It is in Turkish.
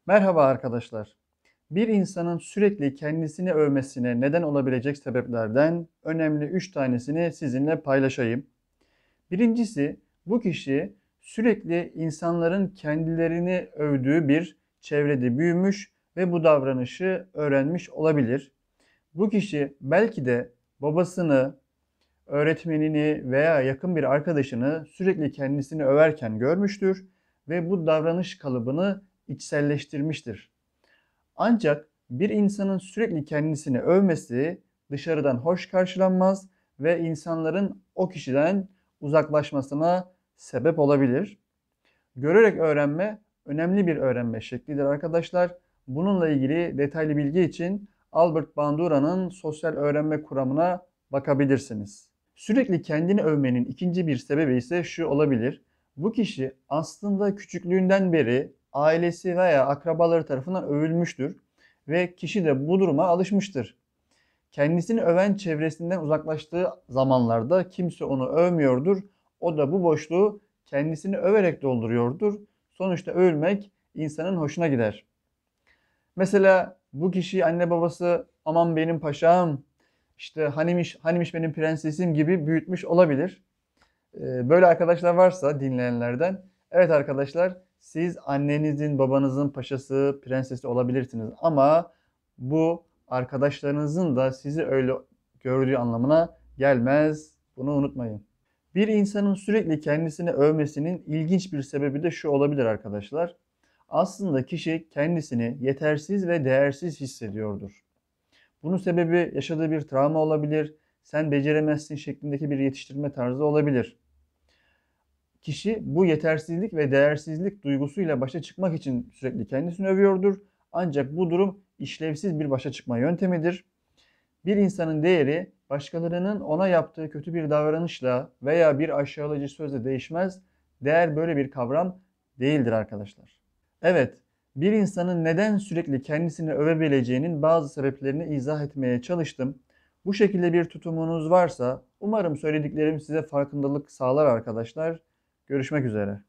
Merhaba arkadaşlar. Bir insanın sürekli kendisini övmesine neden olabilecek sebeplerden önemli 3 tanesini sizinle paylaşayım. Birincisi, bu kişi sürekli insanların kendilerini övdüğü bir çevrede büyümüş ve bu davranışı öğrenmiş olabilir. Bu kişi belki de babasını, öğretmenini veya yakın bir arkadaşını sürekli kendisini överken görmüştür ve bu davranış kalıbını içselleştirmiştir. Ancak bir insanın sürekli kendisini övmesi dışarıdan hoş karşılanmaz ve insanların o kişiden uzaklaşmasına sebep olabilir. Görerek öğrenme önemli bir öğrenme şeklidir arkadaşlar. Bununla ilgili detaylı bilgi için Albert Bandura'nın sosyal öğrenme kuramına bakabilirsiniz. Sürekli kendini övmenin ikinci bir sebebi ise şu olabilir. Bu kişi aslında küçüklüğünden beri ailesi veya akrabaları tarafından övülmüştür ve kişi de bu duruma alışmıştır. Kendisini öven çevresinden uzaklaştığı zamanlarda kimse onu övmüyordur. O da bu boşluğu kendisini överek dolduruyordur. Sonuçta övülmek insanın hoşuna gider. Mesela bu kişi anne babası aman benim paşam, işte hanimiş benim prensesim gibi büyütmüş olabilir. Böyle arkadaşlar varsa dinleyenlerden, evet arkadaşlar siz annenizin babanızın paşası, prensesi olabilirsiniz ama bu arkadaşlarınızın da sizi öyle gördüğü anlamına gelmez. Bunu unutmayın. Bir insanın sürekli kendisini övmesinin ilginç bir sebebi de şu olabilir arkadaşlar. Aslında kişi kendisini yetersiz ve değersiz hissediyordur. Bunun sebebi yaşadığı bir travma olabilir, sen beceremezsin şeklindeki bir yetiştirme tarzı olabilir. Kişi bu yetersizlik ve değersizlik duygusuyla başa çıkmak için sürekli kendisini övüyordur. Ancak bu durum işlevsiz bir başa çıkma yöntemidir. Bir insanın değeri başkalarının ona yaptığı kötü bir davranışla veya bir aşağılayıcı sözle değişmez. Değer böyle bir kavram değildir arkadaşlar. Evet, bir insanın neden sürekli kendisini övebileceğinin bazı sebeplerini izah etmeye çalıştım. Bu şekilde bir tutumunuz varsa umarım söylediklerim size farkındalık sağlar arkadaşlar. Görüşmek üzere.